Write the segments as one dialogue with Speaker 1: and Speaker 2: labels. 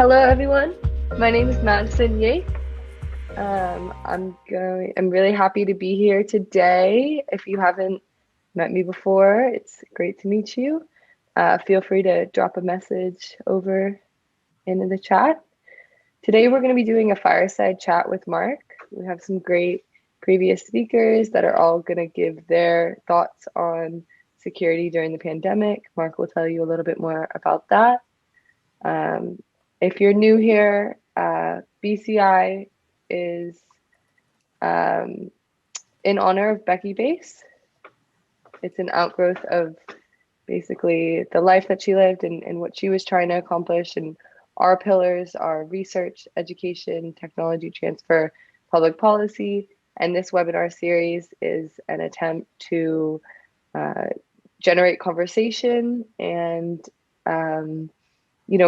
Speaker 1: Hello, everyone. My name is Madison Yates. I'm really happy to be here today. If you haven't met me before, it's great to meet you. Feel free to drop a message over into the chat. Today, we're going to be doing a fireside chat with Mark. We have some great previous speakers that are all going to give their thoughts on security during the pandemic. Mark will tell you a little bit more about that. If you're new here, BCI is in honor of Becky Bass. It's an outgrowth of basically the life that she lived and what she was trying to accomplish. And our pillars are research, education, technology transfer, public policy. And this webinar series is an attempt to generate conversation and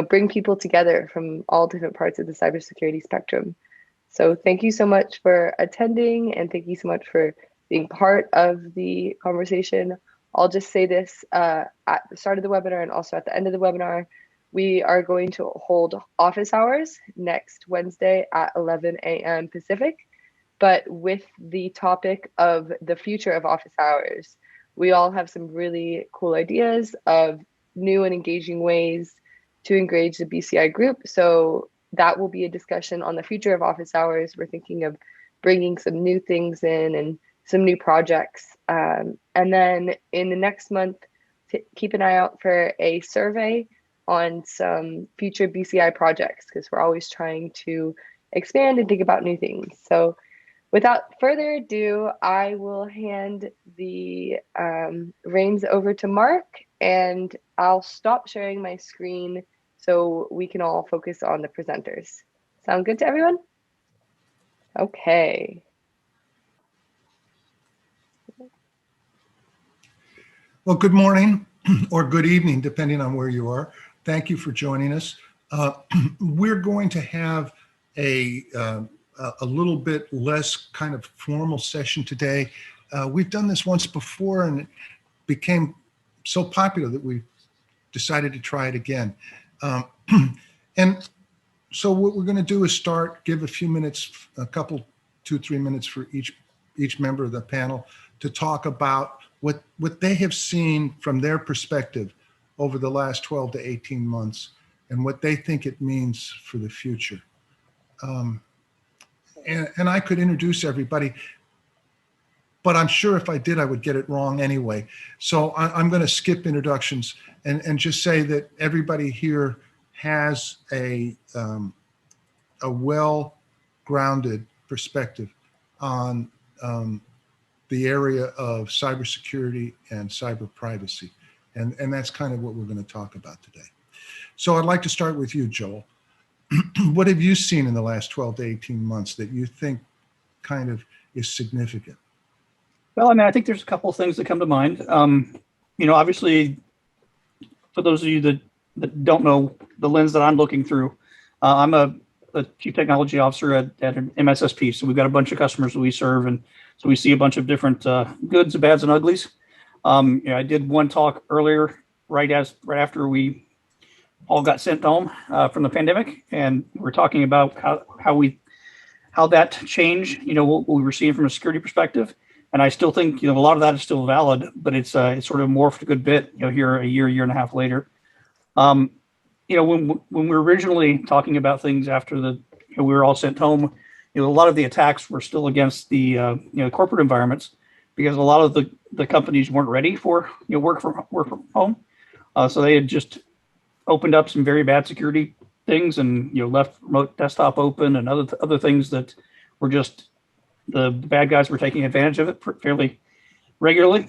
Speaker 1: bring people together from all different parts of the cybersecurity spectrum. So thank you so much for attending, and thank you so much for being part of the conversation. I'll just say this at the start of the webinar and also at the end of the webinar. We are going to hold office hours next Wednesday at 11 a.m. Pacific, but with the topic of the future of office hours. We all have some really cool ideas of new and engaging ways to engage the BCI group. So that will be a discussion on the future of office hours. We're thinking of bringing some new things in and some new projects. And then in the next month, keep an eye out for a survey on some future BCI projects, because we're always trying to expand and think about new things. So without further ado, I will hand the reins over to Mark, and I'll stop sharing my screen so we can all focus on the presenters. Sound good to everyone? Okay.
Speaker 2: Well, good morning or good evening, depending on where you are. Thank you for joining us. We're going to have a little bit less kind of formal session today. We've done this once before and it became so popular that we decided to try it again. And so what we're going to do is give a few minutes, a couple, 2-3 minutes for each member of the panel to talk about what they have seen from their perspective over the last 12 to 18 months and what they think it means for the future. And I could introduce everybody, but I'm sure if I did, I would get it wrong anyway. So I'm going to skip introductions and just say that everybody here has a well-grounded perspective on the area of cybersecurity and cyber privacy. And that's kind of what we're going to talk about today. So I'd like to start with you, Joel. What have you seen in the last 12 to 18 months that you think kind of is significant?
Speaker 3: Well, I think there's a couple of things that come to mind. Obviously, for those of you that don't know the lens that I'm looking through, I'm a chief technology officer at an MSSP. So we've got a bunch of customers that we serve, and so we see a bunch of different goods, bads, and uglies. I did one talk earlier, right after we all got sent home from the pandemic, and we're talking about how that changed, what we were seeing from a security perspective. And I still think, a lot of that is still valid, but it's sort of morphed a good bit, here a year and a half later. When we were originally talking about things after we were all sent home, a lot of the attacks were still against the corporate environments, because a lot of the companies weren't ready for work from home, so they had just opened up some very bad security things and left remote desktop open and other things that were just the bad guys were taking advantage of it fairly regularly.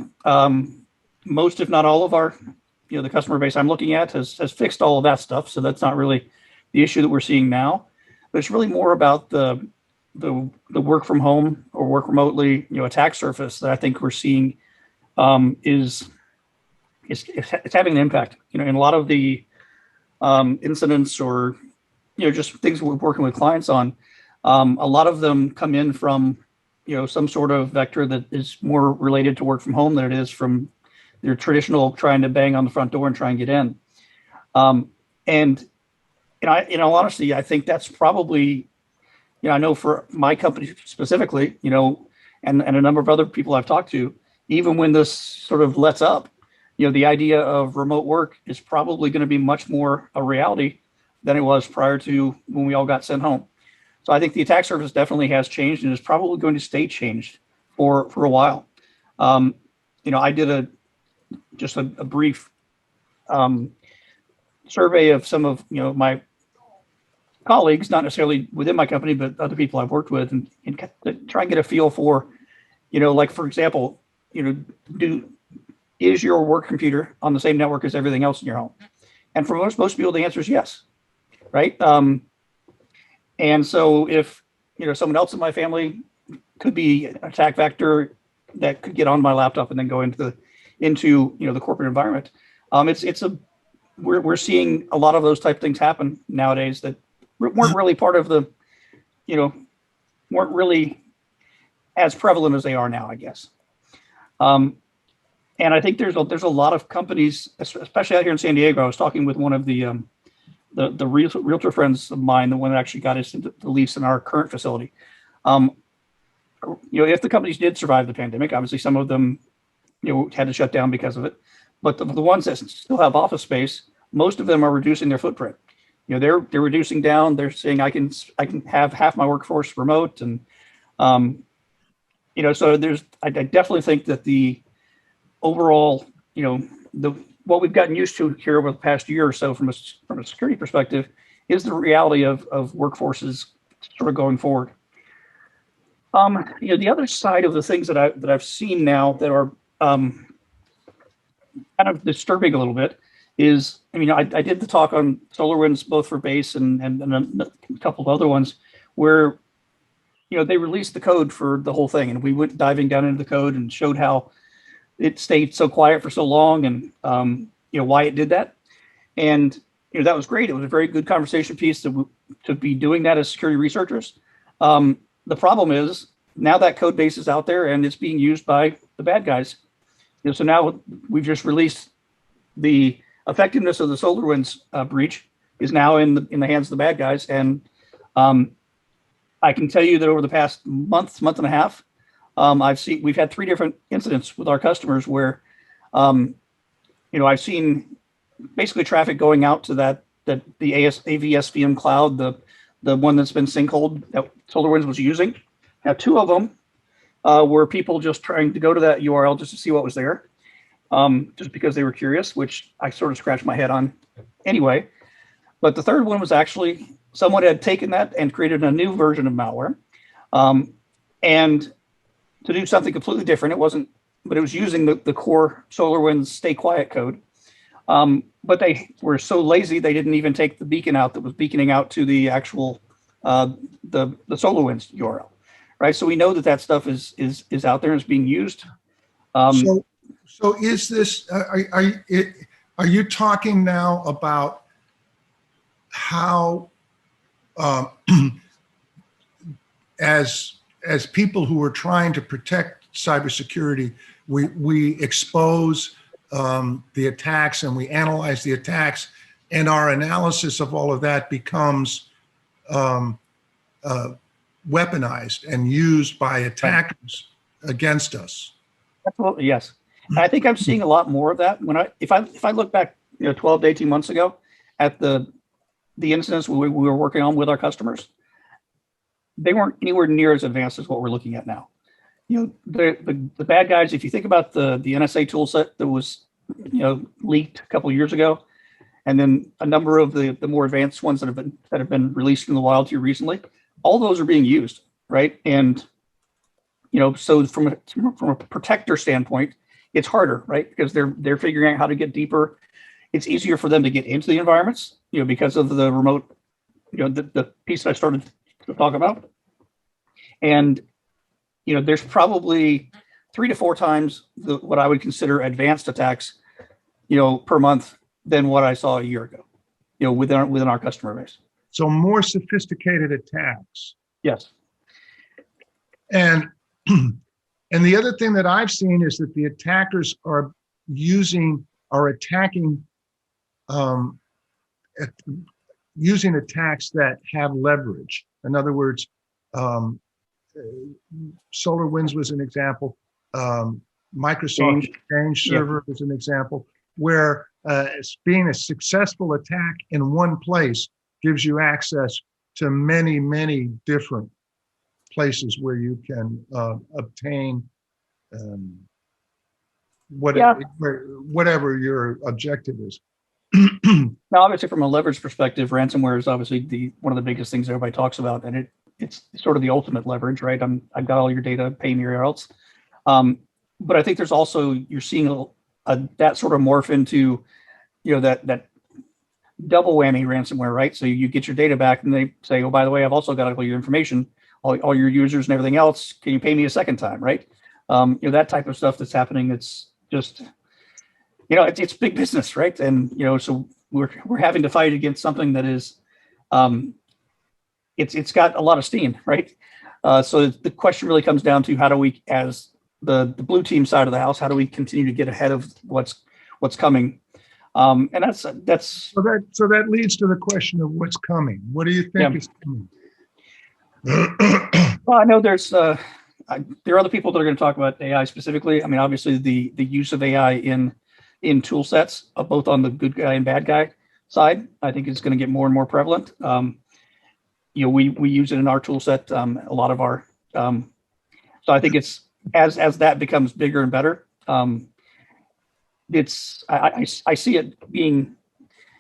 Speaker 3: Most, if not all, of our the customer base I'm looking at has fixed all of that stuff, so that's not really the issue that we're seeing now. But it's really more about the work from home or work remotely attack surface that I think we're seeing is having an impact. In a lot of the incidents or just things we're working with clients on, a lot of them come in from some sort of vector that is more related to work from home than it is from your traditional trying to bang on the front door and try and get in. And in all honesty, I think that's probably, I know for my company specifically, and a number of other people I've talked to, even when this sort of lets up, the idea of remote work is probably going to be much more a reality than it was prior to when we all got sent home. So I think the attack surface definitely has changed and is probably going to stay changed for a while. I did just a brief survey of some of my colleagues, not necessarily within my company, but other people I've worked with, and try and get a feel for, like for example, is your work computer on the same network as everything else in your home? And for most people, the answer is yes, right? And so if someone else in my family could be an attack vector that could get on my laptop and then go into the corporate environment, we're seeing a lot of those type of things happen nowadays that weren't really part of the, weren't really as prevalent as they are now, I guess. And I think there's a lot of companies, especially out here in San Diego. I was talking with one of the realtor friends of mine, the one that actually got us into the lease in our current facility. If the companies did survive the pandemic, obviously some of them, had to shut down because of it. But the ones that still have office space, most of them are reducing their footprint. They're reducing down. They're saying I can have half my workforce remote, and so I definitely think that the overall, what we've gotten used to here over the past year or so from a security perspective is the reality of workforces sort of going forward. The other side of the things that I've seen now that are kind of disturbing a little bit is, I did the talk on SolarWinds both for base and a couple of other ones where they released the code for the whole thing, and we went diving down into the code and showed how it stayed so quiet for so long, and why it did that. And that was great. It was a very good conversation piece to be doing that as security researchers. The problem is now that code base is out there and it's being used by the bad guys. So now we've just released the effectiveness of the SolarWinds breach is now in the hands of the bad guys. And I can tell you that over the past month and a half, we've had 3 different incidents with our customers where, I've seen basically traffic going out to the AVS-VM cloud, the one that's been sinkholed that SolarWinds was using. Now, 2 of them were people just trying to go to that URL just to see what was there, just because they were curious, which I sort of scratched my head on anyway. But the third one was actually someone had taken that and created a new version of malware, and to do something completely different. But it was using the core SolarWinds stay quiet code. But they were so lazy, they didn't even take the beacon out that was beaconing out to the actual, the SolarWinds URL, right? So we know that stuff is out there and is being used.
Speaker 2: So is this, are you talking now about how, as people who are trying to protect cybersecurity, we expose the attacks and we analyze the attacks, and our analysis of all of that becomes weaponized and used by attackers against us?
Speaker 3: Absolutely, yes. And I think I'm seeing a lot more of that. If I look back 12 to 18 months ago at the incidents we were working on with our customers, they weren't anywhere near as advanced as what we're looking at now. The bad guys, if you think about the NSA tool set that was leaked a couple of years ago, and then a number of the more advanced ones that have been released in the wild here recently, all those are being used, right? And so from a protector standpoint, it's harder, right? Because they're figuring out how to get deeper. It's easier for them to get into the environments, because of the remote, the piece I started to talk about. And there's probably 3 to 4 times what I would consider advanced attacks, per month than what I saw a year ago, within our customer base.
Speaker 2: So more sophisticated attacks.
Speaker 3: Yes.
Speaker 2: And the other thing that I've seen is that the attackers are attacking using attacks that have leverage. In other words, SolarWinds was an example. Microsoft Exchange Server was an example, where being a successful attack in one place gives you access to many, many different places where you can obtain whatever your objective is.
Speaker 3: Now, obviously, from a leverage perspective, ransomware is obviously one of the biggest things everybody talks about, and it's sort of the ultimate leverage, right? I've got all your data, pay me or else. But I think there's also, you're seeing that sort of morph into, that double whammy ransomware, right? So you get your data back, and they say, oh, by the way, I've also got all your information, all your users and everything else. Can you pay me a second time, right? That type of stuff that's happening. It's just, it's big business, right? And so we're having to fight against something that is, it's got a lot of steam, right? So the question really comes down to, how do we, as the blue team side of the house, how do we continue to get ahead of what's coming? And that's
Speaker 2: so that leads to the question of what's coming. What do you think is coming?
Speaker 3: Well, I know there are other people that are going to talk about AI specifically. I mean, obviously the use of AI in tool sets, both on the good guy and bad guy side, I think is going to get more and more prevalent. We use it in our tool set, a lot of our, so I think it's, as that becomes bigger and better, I see it being,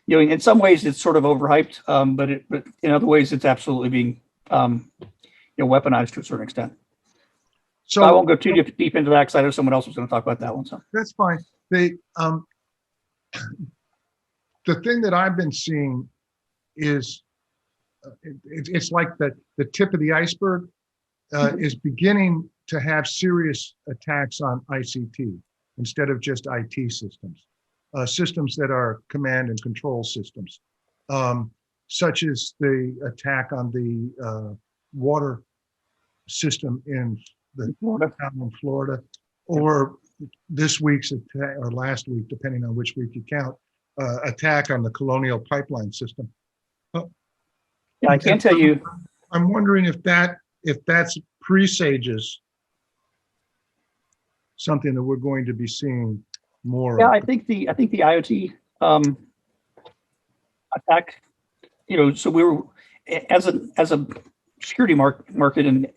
Speaker 3: in some ways it's sort of overhyped, but in other ways it's absolutely being, weaponized to a certain extent. So I won't go too deep into that, because I know someone else was going to talk about that one. So
Speaker 2: that's fine. The thing that I've been seeing is it's like the tip of the iceberg is beginning to have serious attacks on ICT instead of just IT systems, systems that are command and control systems, such as the attack on the water system in Florida, or this week's attack, or last week, depending on which week you count, attack on the Colonial Pipeline system.
Speaker 3: Yeah, I can't tell you.
Speaker 2: I'm wondering if that's presages something that we're going to be seeing more.
Speaker 3: Yeah,
Speaker 2: of.
Speaker 3: I think the IoT attack. So we were, as a security market, and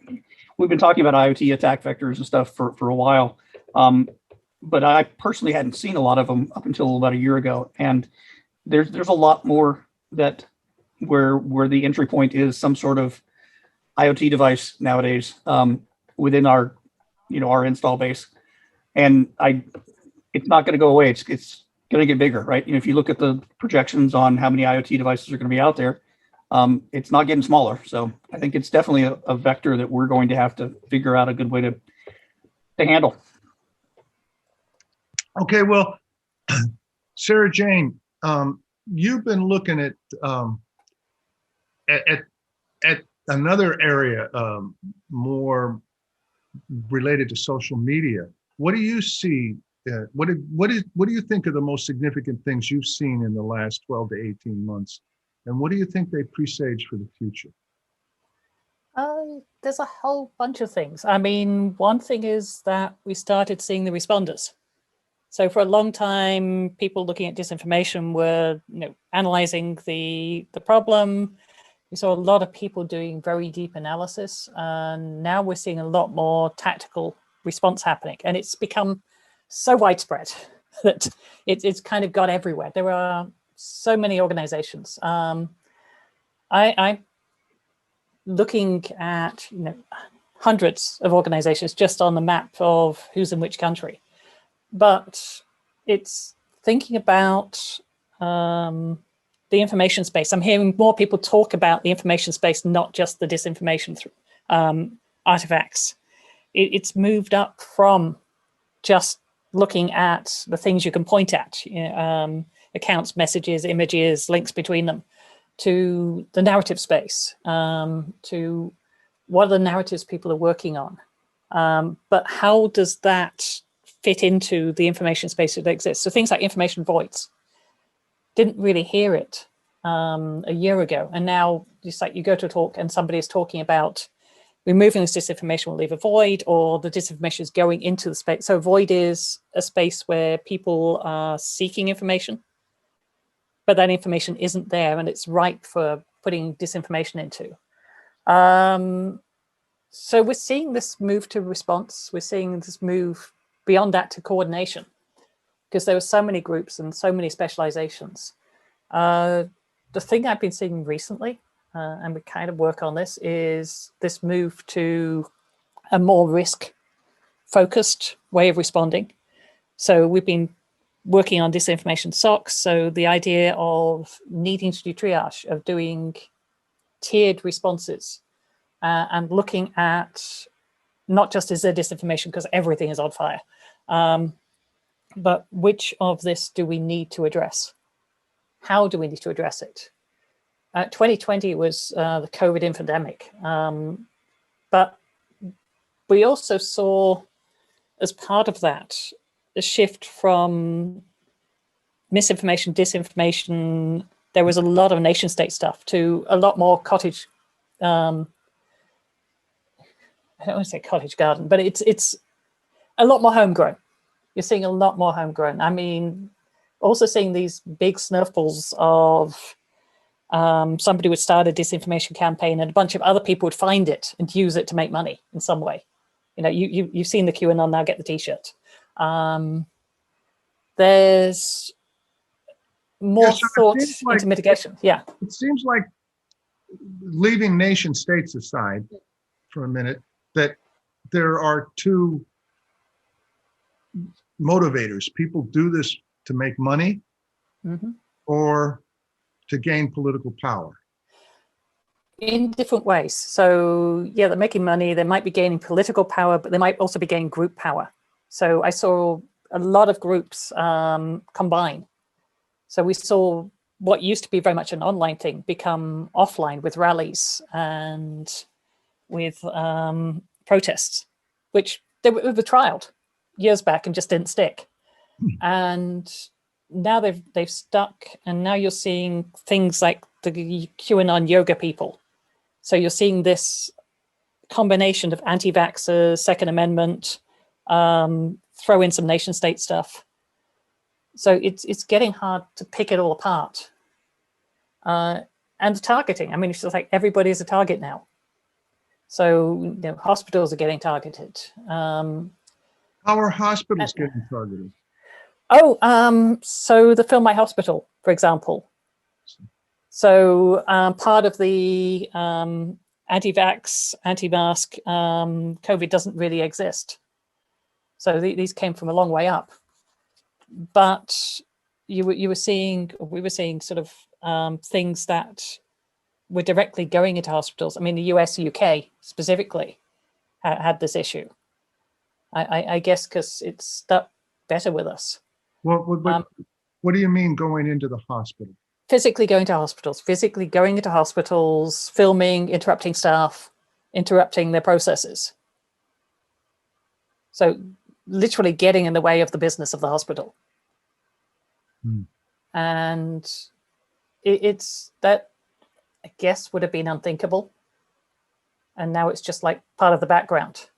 Speaker 3: we've been talking about IoT attack vectors and stuff for a while. But I personally hadn't seen a lot of them up until about a year ago, and there's a lot more that where the entry point is some sort of IoT device nowadays, within our our install base, and it's not going to go away. It's going to get bigger, right? If you look at the projections on how many IoT devices are going to be out there, it's not getting smaller. So I think it's definitely a vector that we're going to have to figure out a good way to handle.
Speaker 2: Okay, well, Sarah Jane, you've been looking at another area more related to social media. What do you see? What do you think are the most significant things you've seen in the last 12 to 18 months? And what do you think they presage for the future?
Speaker 4: There's a whole bunch of things. I mean, one thing is that we started seeing the responders. So for a long time, people looking at disinformation were, analyzing the problem. We saw a lot of people doing very deep analysis, and now we're seeing a lot more tactical response happening. And it's become so widespread that it's kind of got everywhere. There are so many organizations. I'm looking at hundreds of organizations just on the map of who's in which country. But it's thinking about the information space. I'm hearing more people talk about the information space, not just the disinformation artifacts. It's moved up from just looking at the things you can point at, accounts, messages, images, links between them, to the narrative space, to what are the narratives people are working on. But how does that fit into the information space that exists? So things like information voids, didn't really hear it a year ago, and now it's like you go to a talk and somebody is talking about removing this disinformation will leave a void, or the disinformation is going into the space. So a void is a space where people are seeking information, but that information isn't there and it's ripe for putting disinformation into. So we're seeing this move to response. We're seeing this move beyond that to coordination, because there are so many groups and so many specializations. The thing I've been seeing recently, and we kind of work on this, is this move to a more risk-focused way of responding. So we've been working on disinformation SOCs. So the idea of needing to do triage, of doing tiered responses, and looking at not just is there disinformation because everything is on fire, but which of this do we need to address? How do we need to address it? 2020 was the COVID infodemic, but we also saw, as part of that, a shift from misinformation, disinformation. There was a lot of nation state stuff to a lot more cottage. I don't want to say cottage garden, but it's a lot more homegrown. You're seeing a lot more homegrown. I mean, also seeing these big snowballs of somebody would start a disinformation campaign and a bunch of other people would find it and use it to make money in some way. You know, you've seen the QAnon now get the t-shirt. There's more thought into mitigation. Yeah.
Speaker 2: It seems like, leaving nation states aside for a minute, that there are two motivators. People do this to make money, or to gain political power.
Speaker 4: In different ways. So yeah, they're making money, they might be gaining political power, but they might also be gaining group power. So I saw a lot of groups combine. So we saw what used to be very much an online thing become offline with rallies and with protests, which they were trialed years back and just didn't stick. And now they've stuck, and now you're seeing things like the QAnon yoga people. So you're seeing this combination of anti-vaxxers, Second Amendment, throw in some nation state stuff. So it's getting hard to pick it all apart. And the targeting, I mean, it's just like everybody is a target now. So you know, hospitals are getting targeted.
Speaker 2: How are hospitals getting targeted?
Speaker 4: So the Fill My Hospital, for example. So part of the anti-vax, anti-mask, COVID doesn't really exist. So these came from a long way up. But we were seeing sort of things that were directly going into hospitals. I mean, the US, UK specifically had this issue. I guess because it's stuck better with us.
Speaker 2: What do you mean going into the hospital?
Speaker 4: Physically going to hospitals, filming, interrupting staff, interrupting their processes. So literally getting in the way of the business of the hospital. And it's that, I guess, would have been unthinkable. And now it's just like part of the background.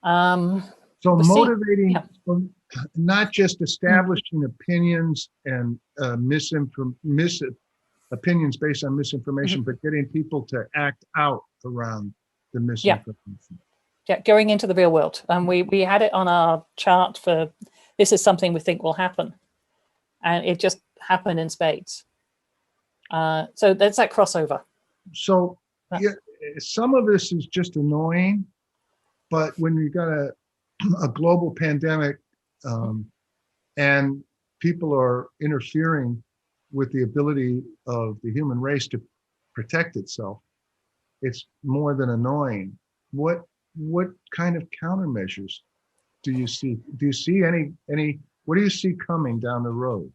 Speaker 2: So motivating, not just establishing opinions and opinions based on misinformation, but getting people to act out around the misinformation.
Speaker 4: Yeah, going into the real world. And we had it on our chart for, this is something we think will happen. And it just happened in spades. So there's that crossover.
Speaker 2: So yeah, some of this is just annoying, but when you got a global pandemic and people are interfering with the ability of the human race to protect itself, it's more than annoying. What kind of countermeasures do you see? Do you see any? What do you see coming down the road?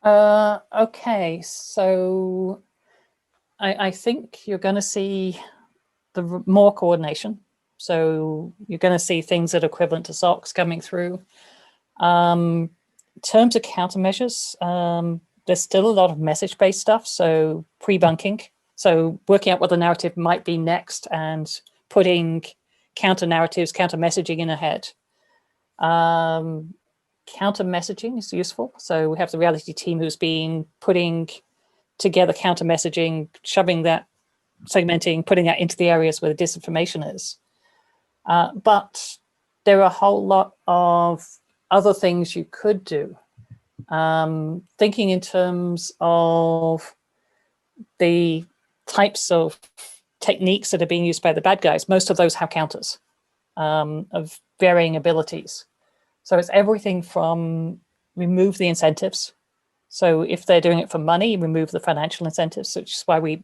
Speaker 4: Okay, so I think you're going to see the more coordination. So you're going to see things that are equivalent to SOCs coming through. In terms of countermeasures, there's still a lot of message-based stuff, so pre-bunking. So working out what the narrative might be next and putting counter narratives, counter messaging in ahead. Counter messaging is useful. So we have the reality team who's been putting together counter messaging, shoving that, segmenting, putting that into the areas where the disinformation is. But there are a whole lot of other things you could do. Thinking in terms of the types of techniques that are being used by the bad guys, most of those have counters of varying abilities. So it's everything from remove the incentives. So if they're doing it for money, remove the financial incentives, which is why we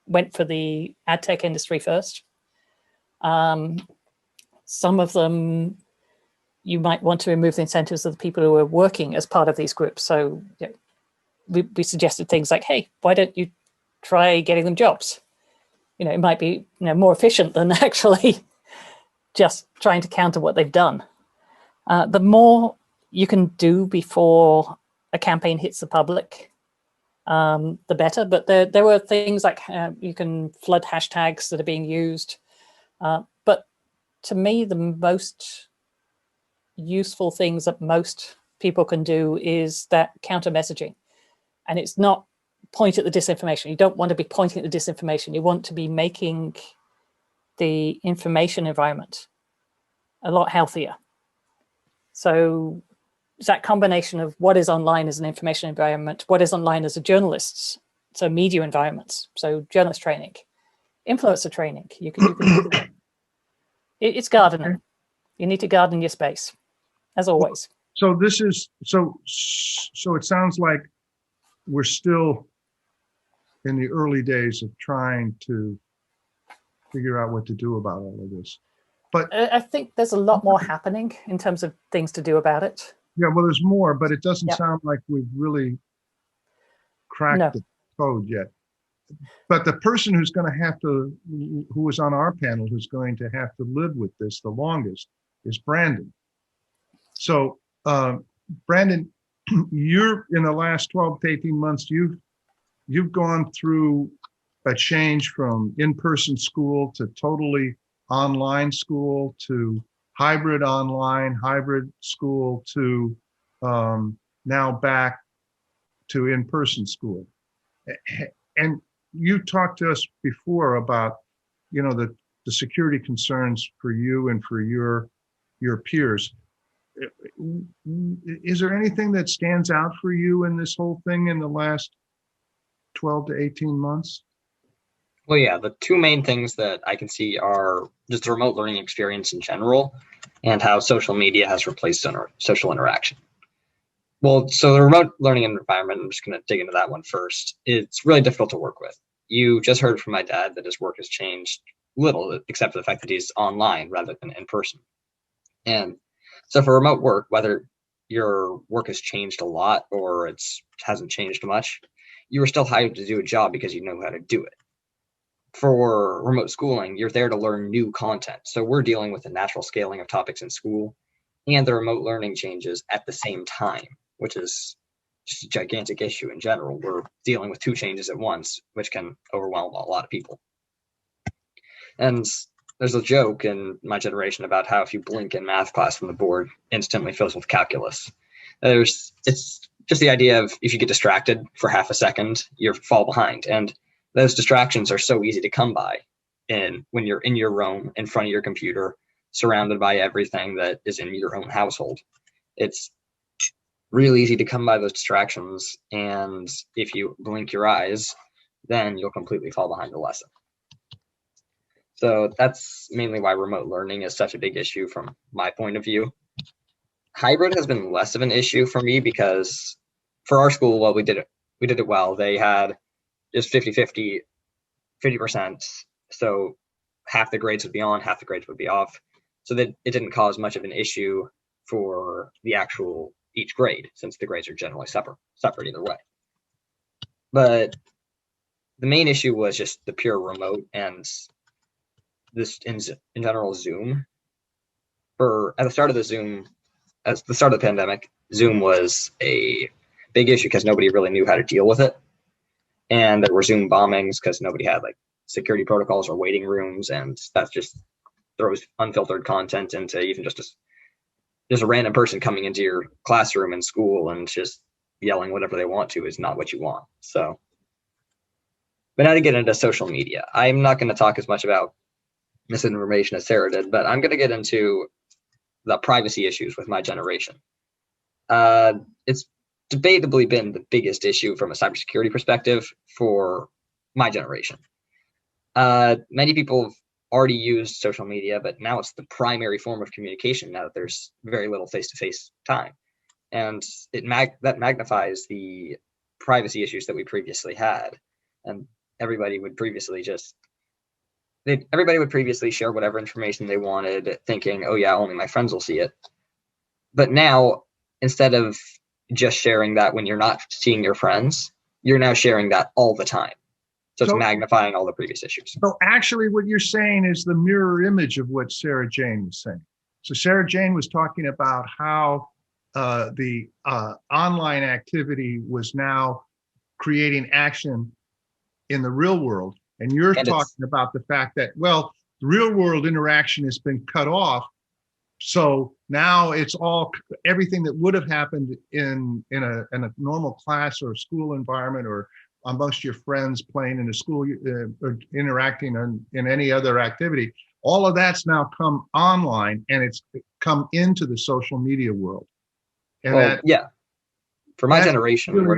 Speaker 4: went for the ad tech industry first. Some of them, you might want to remove the incentives of the people who are working as part of these groups. So you know, we suggested things like, hey, why don't you try getting them jobs? You know, it might be more efficient than actually just trying to counter what they've done. The more you can do before a campaign hits the public, the better. But there were things like you can flood hashtags that are being used. But to me, the most useful things that most people can do is that counter messaging. And it's not point at the disinformation. You don't want to be pointing at the disinformation. You want to be making the information environment a lot healthier. So it's that combination of what is online as an information environment, what is online as a journalist's, so media environments, so journalist training, influencer training. You can do that. It's gardening. You need to garden your space, as always.
Speaker 2: So this is so it sounds like we're still in the early days of trying to figure out what to do about all of this. But
Speaker 4: I think there's a lot more happening in terms of things to do about it.
Speaker 2: yeah, well, there's more, but it doesn't sound like we've really cracked the code yet. But the person who's going to have to, who was on our panel, who's going to have to live with this the longest is Brandon. So, Brandon, you're in the last 12 to 18 months, you've gone through a change from in-person school to totally online school to hybrid online, hybrid school to now back to in-person school. And you talked to us before about, the security concerns for you and for your peers. Is there anything that stands out for you in this whole thing in the last 12 to 18 months?
Speaker 5: Well, yeah, the two main things that I can see are just the remote learning experience in general and how social media has replaced social interaction. Well, so the remote learning environment, I'm just going to dig into that one first. It's really difficult to work with. You just heard from my dad that his work has changed little, except for the fact that he's online rather than in person. And so for remote work, whether your work has changed a lot or it hasn't changed much, you were still hired to do a job because you know how to do it. For remote schooling, you're there to learn new content. So we're dealing with the natural scaling of topics in school and the remote learning changes at the same time, which is just a gigantic issue in general. We're dealing with two changes at once, which can overwhelm a lot of people. And there's a joke in my generation about how if you blink in math class from the board, instantly fills with calculus. It's just the idea of if you get distracted for half a second, you fall behind. And those distractions are so easy to come by when you're in your room, in front of your computer, surrounded by everything that is in your own household. It's really easy to come by those distractions. And if you blink your eyes, then you'll completely fall behind the lesson. So that's mainly why remote learning is such a big issue from my point of view. Hybrid has been less of an issue for me because for our school, well, we did it well. They had just 50%. So half the grades would be on, half the grades would be off. So that it didn't cause much of an issue for the actual each grade, since the grades are generally separate either way. But the main issue was just the pure remote and this in general Zoom. At the start of the pandemic, Zoom was a big issue because nobody really knew how to deal with it. And there were Zoom bombings because nobody had like security protocols or waiting rooms, and that just throws unfiltered content into even just a random person coming into your classroom in school and just yelling whatever they want to is not what you want. So, but now to get into social media, I'm not going to talk as much about misinformation as Sarah did, but I'm going to get into the privacy issues with my generation. It's debatably been the biggest issue from a cybersecurity perspective for my generation. Many people have already used social media, but now it's the primary form of communication now that there's very little face-to-face time. And that magnifies the privacy issues that we previously had. And everybody would previously share whatever information they wanted, thinking, oh yeah, only my friends will see it. But now, instead of just sharing that when you're not seeing your friends, you're now sharing that all the time. So it's magnifying all the previous issues.
Speaker 2: So actually what you're saying is the mirror image of what Sarah Jane was saying. So Sarah Jane was talking about how the online activity was now creating action in the real world. And you're talking about the fact that, well, the real world interaction has been cut off. So now it's everything that would have happened in a normal class or school environment or amongst your friends playing in a school or interacting in any other activity, all of that's now come online and it's come into the social media world. And
Speaker 5: for my generation, really we're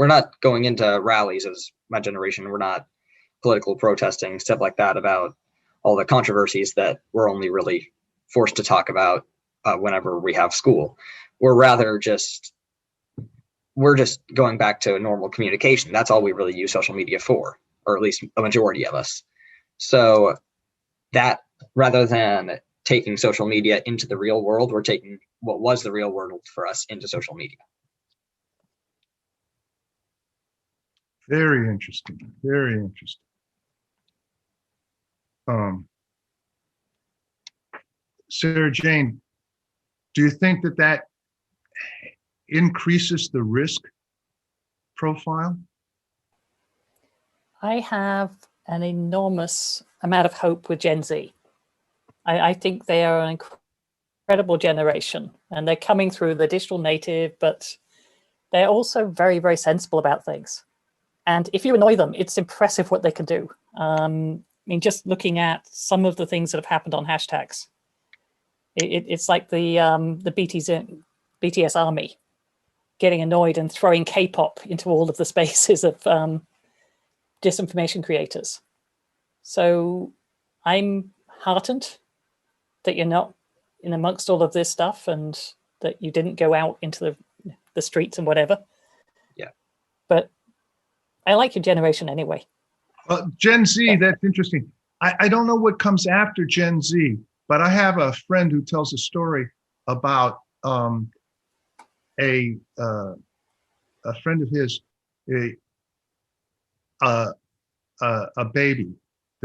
Speaker 5: not going into rallies as my generation. We're not political protesting, stuff like that, about all the controversies that we're only really forced to talk about whenever we have school. We're just going back to normal communication. That's all we really use social media for, or at least a majority of us. So that, rather than taking social media into the real world, we're taking what was the real world for us into social media.
Speaker 2: Very interesting. Very interesting. Sarah Jane, do you think that increases the risk profile?
Speaker 4: I have an enormous amount of hope with Gen Z. I think they are an incredible generation, and they're coming through the digital native, but they're also very, very sensible about things. And if you annoy them, it's impressive what they can do. I mean, just looking at some of the things that have happened on hashtags, it's like the BTS army getting annoyed and throwing K-pop into all of the spaces of disinformation creators. So I'm heartened that you're not in amongst all of this stuff and that you didn't go out into the streets and whatever.
Speaker 5: Yeah.
Speaker 4: But I like your generation anyway.
Speaker 2: Gen Z, that's interesting. I don't know what comes after Gen Z, but I have a friend who tells a story about a friend of his, a baby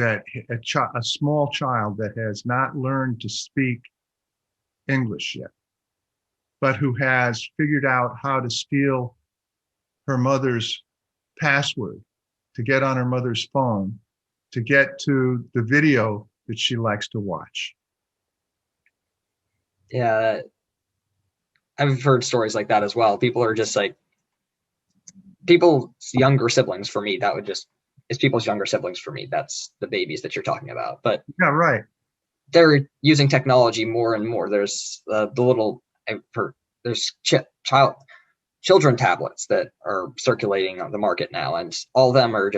Speaker 2: a small child that has not learned to speak English yet, but who has figured out how to steal her mother's password to get on her mother's phone to get to the video that she likes to watch.
Speaker 5: Yeah, I've heard stories like that as well. People are just like, people's younger siblings for me, it's people's younger siblings for me. That's the babies that you're talking about. But
Speaker 2: yeah, right.
Speaker 5: They're using technology more and more. There's there's children tablets that are circulating on the market now, and all of them are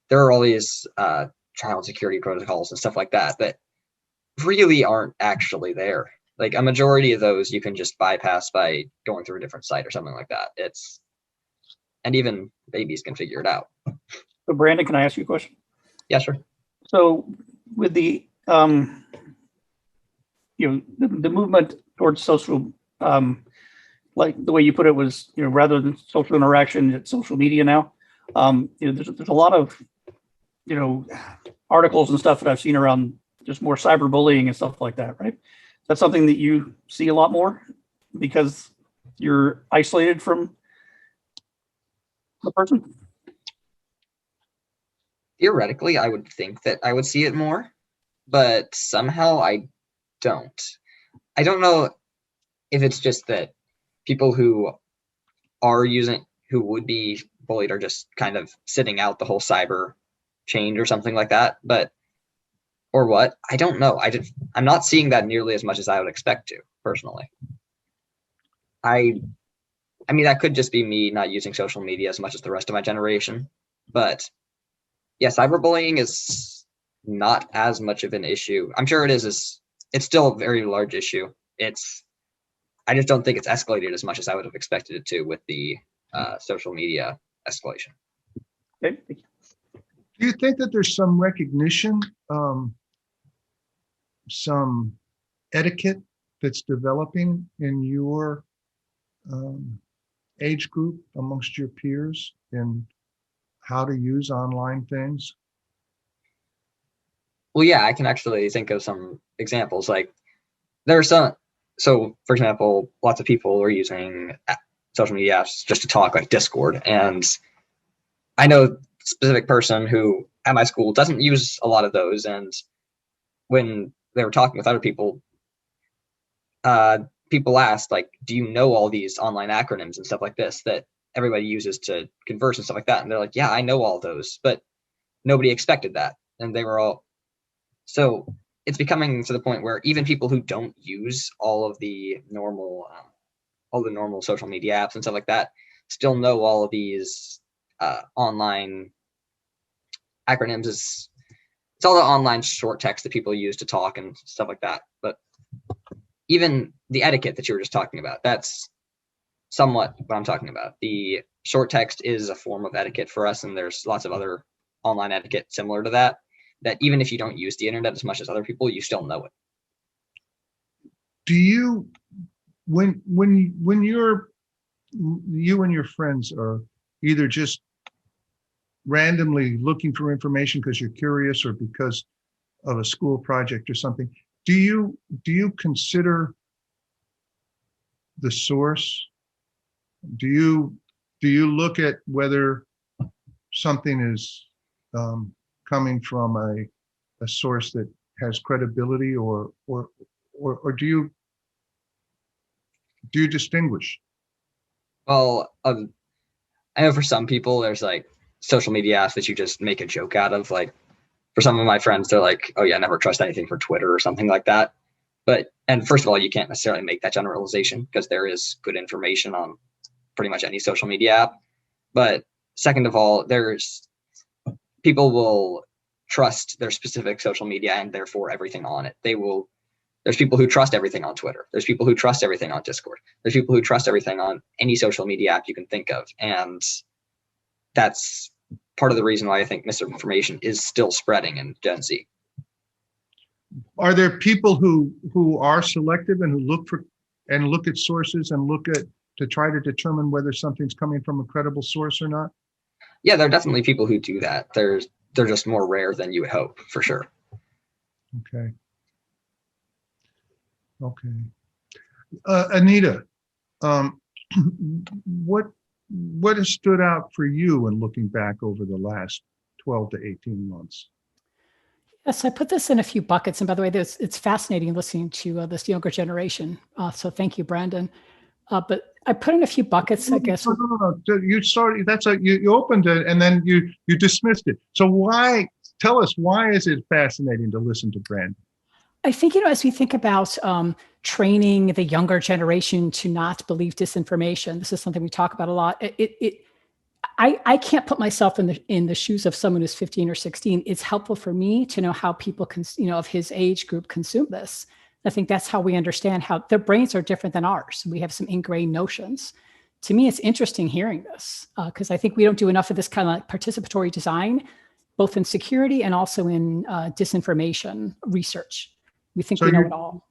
Speaker 5: there are all these child security protocols and stuff like that that really aren't actually there. Like a majority of those you can just bypass by going through a different site or something like that. And even babies can figure it out.
Speaker 3: So Brandon, can I ask you a question?
Speaker 5: Yeah, sure.
Speaker 3: So with the the movement towards social, like the way you put it was, rather than social interaction, it's social media now. There's a lot of articles and stuff that I've seen around just more cyberbullying and stuff like that, right? That's something that you see a lot more because you're isolated from the person?
Speaker 5: Theoretically, I would think that I would see it more, but somehow I don't. I don't know if it's just that people who who would be bullied are just kind of sitting out the whole cyber change or something like that, but or what? I don't know. I'm not seeing that nearly as much as I would expect to, personally. I mean, that could just be me not using social media as much as the rest of my generation, but yeah, cyberbullying is not as much of an issue. I'm sure it's still a very large issue. I just don't think it's escalated as much as I would have expected it to with the social media escalation.
Speaker 3: Okay.
Speaker 2: Do you think that there's some recognition, some etiquette that's developing in your age group amongst your peers in how to use online things?
Speaker 5: Well, yeah, I can actually think of some examples. Like there are some. So, for example, lots of people are using social media apps just to talk, like Discord. And I know a specific person who at my school doesn't use a lot of those. And when they were talking with other people, people asked, like, do you know all these online acronyms and stuff like this that everybody uses to converse and stuff like that? And they're like, yeah, I know all those, but nobody expected that. And they were all, so it's becoming to the point where even people who don't use all the normal social media apps and stuff like that still know all of these online acronyms. It's all the online short text that people use to talk and stuff like that. But even the etiquette that you were just talking about, that's somewhat what I'm talking about. The short text is a form of etiquette for us, and there's lots of other online etiquette similar to that, that even if you don't use the internet as much as other people, you still know it.
Speaker 2: Do you, when you and your friends are either just randomly looking for information because you're curious or because of a school project or something, do you consider the source? Do you look at whether something is coming from a source that has credibility, or do you distinguish?
Speaker 5: Well, I know for some people, there's like social media apps that you just make a joke out of. Like for some of my friends, they're like, oh yeah, never trust anything for Twitter or something like that. And first of all, you can't necessarily make that generalization because there is good information on pretty much any social media app. But second of all, people will trust their specific social media and therefore everything on it. There's people who trust everything on Twitter. There's people who trust everything on Discord. There's people who trust everything on any social media app you can think of. And that's part of the reason why I think misinformation is still spreading in Gen Z.
Speaker 2: Are there people who are selective and who look at sources and to try to determine whether something's coming from a credible source or not?
Speaker 5: Yeah, there are definitely people who do that. They're just more rare than you would hope, for sure.
Speaker 2: Okay. Anita, what has stood out for you in looking back over the last 12 to 18 months?
Speaker 6: Yes, I put this in a few buckets. And by the way, it's fascinating listening to this younger generation. So thank you, Brandon. But I put in a few buckets, I guess.
Speaker 2: No. You started. You opened it and then you dismissed it. So tell us, why is it fascinating to listen to Brandon?
Speaker 6: I think, as we think about training the younger generation to not believe disinformation, this is something we talk about a lot. I can't put myself in the shoes of someone who's 15 or 16. It's helpful for me to know how people of his age group consume this. I think that's how we understand how their brains are different than ours. We have some ingrained notions. To me, it's interesting hearing this because I think we don't do enough of this kind of like participatory design, both in security and also in disinformation research. We think we know it all.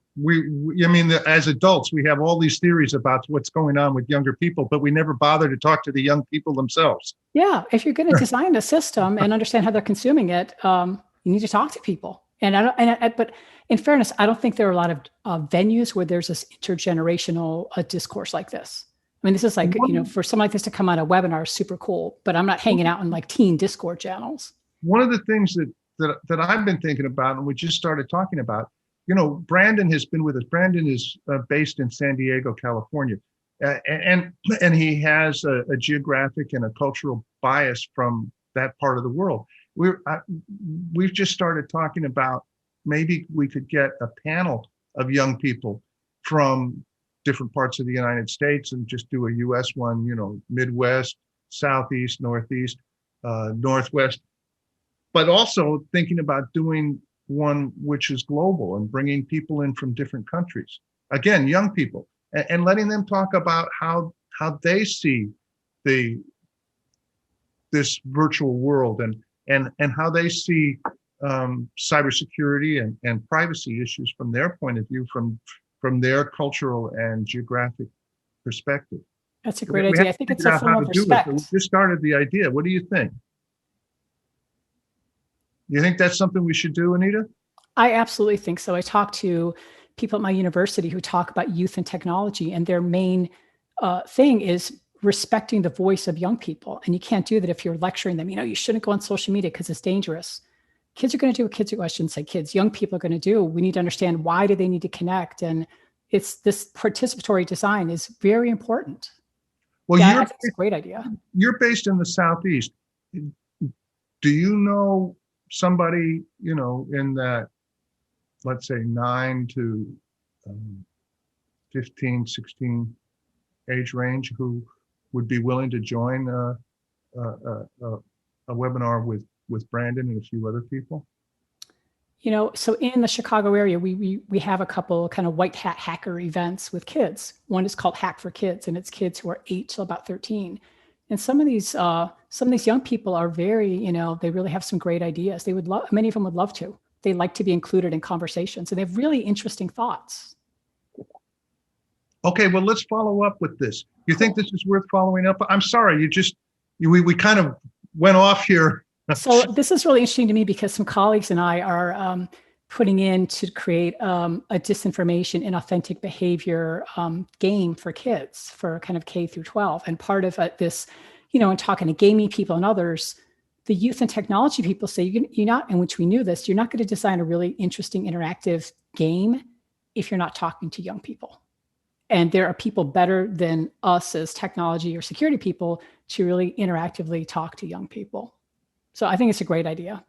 Speaker 2: As adults, we have all these theories about what's going on with younger people, but we never bother to talk to the young people themselves.
Speaker 6: Yeah, if you're going to design a system and understand how they're consuming it, you need to talk to people. But in fairness, I don't think there are a lot of venues where there's this intergenerational discourse like this. I mean, this is like, for something like this to come on a webinar is super cool, but I'm not hanging out in like teen Discord channels.
Speaker 2: One of the things that I've been thinking about, and we just started talking about, Brandon has been with us. Brandon is based in San Diego, California, and he has a geographic and a cultural bias from that part of the world. We've just started talking about maybe we could get a panel of young people from different parts of the United States and just do a U.S. one, Midwest, Southeast, Northeast, Northwest, but also thinking about doing one which is global and bringing people in from different countries. Again, young people, and letting them talk about how they see this virtual world and how they see cybersecurity and privacy issues from their point of view, from their cultural and geographic perspective.
Speaker 6: That's a great idea. I think it's a form of respect.
Speaker 2: We just started the idea. What do you think? You think that's something we should do, Anita?
Speaker 6: I absolutely think so. I talk to people at my university who talk about youth and technology, and their main thing is respecting the voice of young people. And you can't do that if you're lecturing them. You shouldn't go on social media because it's dangerous. Kids are going to do what kids do. I shouldn't say kids. Young people are going to do. We need to understand, why do they need to connect? And it's this participatory design is very important.
Speaker 2: Well,
Speaker 6: yeah, it's a great idea.
Speaker 2: You're based in the Southeast. Do you know somebody, in that, let's say 9 to 15, 16 age range who would be willing to join a webinar with Brandon and a few other people?
Speaker 6: So in the Chicago area, we have a couple kind of white hat hacker events with kids. One is called Hack for Kids, and it's kids who are 8 till about 13. And some of these young people are very, they really have some great ideas. Many of them would love to. They like to be included in conversations, and they have really interesting thoughts.
Speaker 2: Okay, well, let's follow up with this. You think this is worth following up? I'm sorry, we kind of went off here.
Speaker 6: So this is really interesting to me because some colleagues and I are putting in to create a disinformation and authentic behavior game for kids for kind of K through 12. And part of this, and talking to gaming people and others, the youth and technology people say you're not, in which we knew this, you're not going to design a really interesting interactive game if you're not talking to young people. And there are people better than us as technology or security people to really interactively talk to young people. So I think it's a great idea.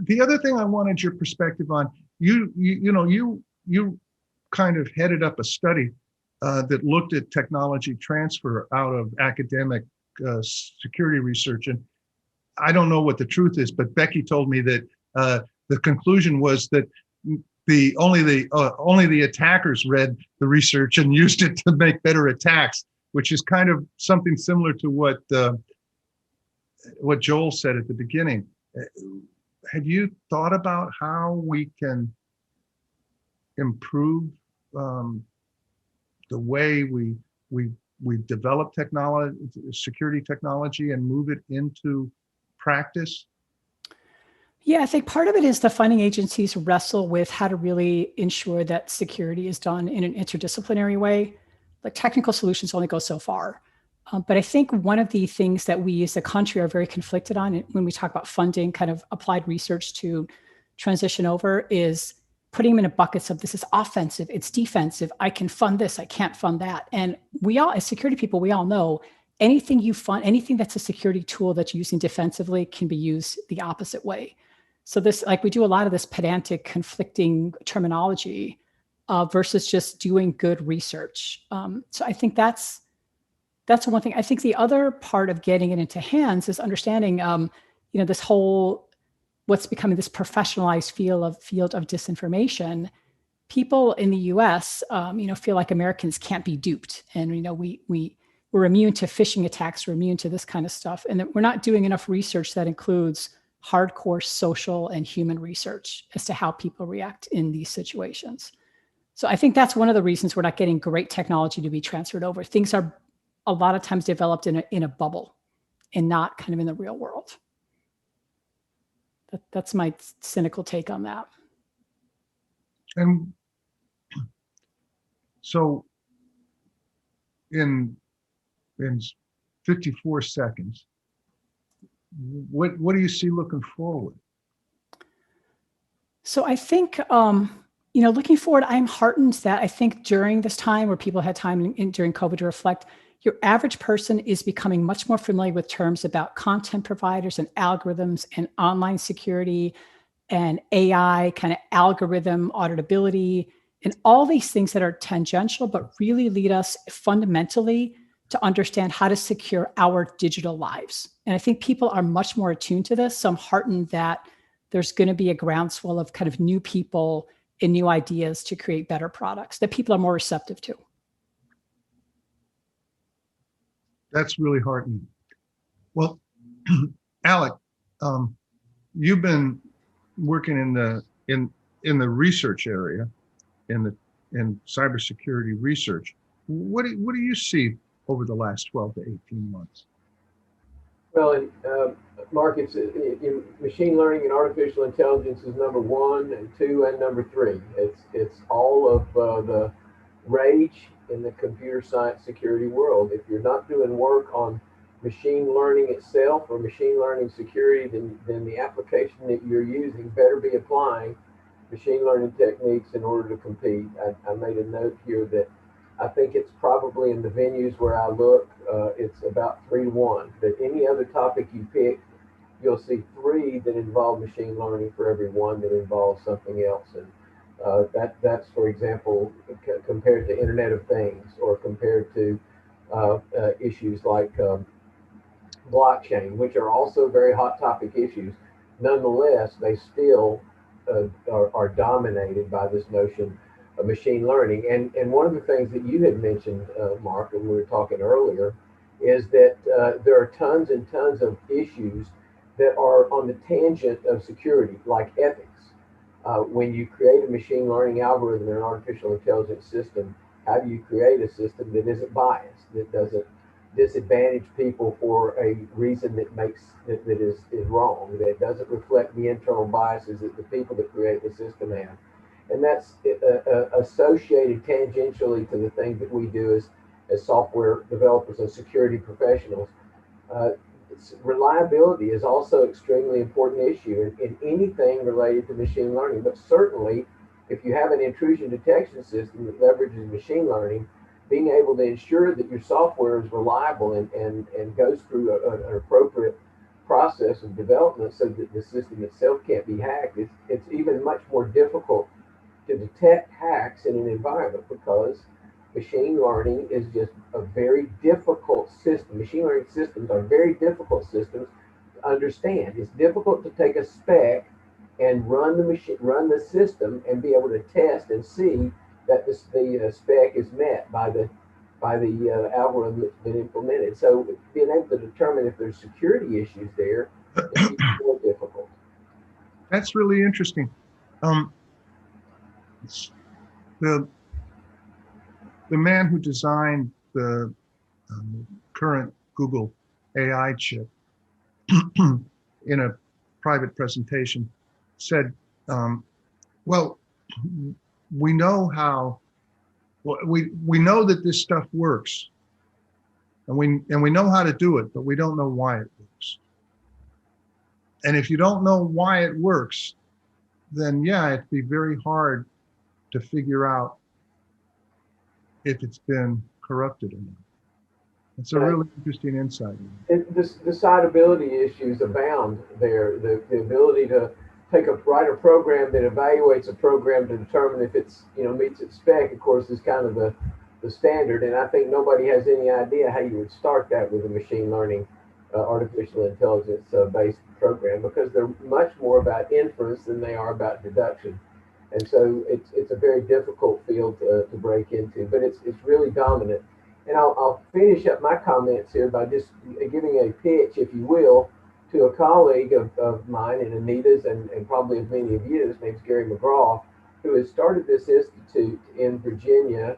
Speaker 2: The other thing I wanted your perspective on, you kind of headed up a study that looked at technology transfer out of academic security research. And I don't know what the truth is, but Becky told me that the conclusion was that only the attackers read the research and used it to make better attacks, which is kind of something similar to what Joel said at the beginning. Have you thought about how we can improve the way we develop technology, security technology, and move it into practice?
Speaker 6: Yeah, I think part of it is the funding agencies wrestle with how to really ensure that security is done in an interdisciplinary way. Like, technical solutions only go so far. But I think one of the things that we as a country are very conflicted on when we talk about funding kind of applied research to transition over is putting them in buckets of, this is offensive, it's defensive, I can fund this, I can't fund that. And we all, as security people, we all know anything you fund, anything that's a security tool that you're using defensively can be used the opposite way. So this, like, we do a lot of this pedantic conflicting terminology versus just doing good research. So I think that's one thing. I think the other part of getting it into hands is understanding, this whole, what's becoming this professionalized field of disinformation. People in the U.S., feel like Americans can't be duped, and we're immune to phishing attacks, we're immune to this kind of stuff, and that we're not doing enough research that includes hardcore social and human research as to how people react in these situations. So I think that's one of the reasons we're not getting great technology to be transferred over. Things are a lot of times developed in a bubble and not kind of in the real world. That's my cynical take on that.
Speaker 2: And so in in 54 seconds. What do you see looking forward?
Speaker 6: So I think, looking forward, I'm heartened that I think during this time where people had time during COVID to reflect, your average person is becoming much more familiar with terms about content providers and algorithms and online security and AI kind of algorithm auditability and all these things that are tangential, but really lead us fundamentally to understand how to secure our digital lives. And I think people are much more attuned to this. So I'm heartened that there's going to be a groundswell of kind of new people and new ideas to create better products that people are more receptive to.
Speaker 2: That's really heartening. Well, Alec, you've been working in the research area, in cybersecurity research. What do you see over the last 12 to 18 months?
Speaker 7: Well, Mark, machine learning and artificial intelligence is number 1 and 2 and number 3. It's all of the rage in the computer science security world. If you're not doing work on machine learning itself or machine learning security, then the application that you're using better be applying machine learning techniques in order to compete. I made a note here that I think it's probably in the venues where I look, it's about 3-1. But any other topic you pick, you'll see 3 that involve machine learning for every 1 that involves something else. And that's, for example, compared to Internet of Things or compared to issues like blockchain, which are also very hot topic issues. Nonetheless, they still are dominated by this notion of machine learning. And one of the things that you had mentioned, Mark, and we were talking earlier, is that there are tons and tons of issues that are on the tangent of security, like ethics. When you create a machine learning algorithm in an artificial intelligence system, how do you create a system that isn't biased, that doesn't disadvantage people for a reason that is wrong, that doesn't reflect the internal biases that the people that create the system have? And that's associated tangentially to the things that we do as software developers and security professionals. Reliability is also extremely important issue in anything related to machine learning, but certainly if you have an intrusion detection system that leverages machine learning, being able to ensure that your software is reliable and goes through an appropriate process of development so that the system itself can't be hacked, it's even much more difficult to detect hacks in an environment because machine learning is just a very difficult system. Machine learning systems are very difficult systems to understand. It's difficult to take a spec and run the system and be able to test and see that the spec is met by the algorithm that's been implemented. So being able to determine if there's security issues there is even more difficult.
Speaker 2: That's really interesting. The man who designed the current Google AI chip in a private presentation said, well, we know that this stuff works, and we know how to do it, but we don't know why it works. And if you don't know why it works, then yeah, it'd be very hard to figure out if it's been corrupted or not. It's a really interesting insight.
Speaker 7: Decidability issues abound there. The ability to write a program that evaluates a program to determine if it's meets its spec, of course, is kind of the standard. And I think nobody has any idea how you would start that with a machine learning, artificial intelligence based program, because they're much more about inference than they are about deduction. And so it's a very difficult field to break into, but it's really dominant. And I'll finish up my comments here by just giving a pitch, if you will, to a colleague of mine and Anita's and probably of many of you. His name's Gary McGraw, who has started this institute in Virginia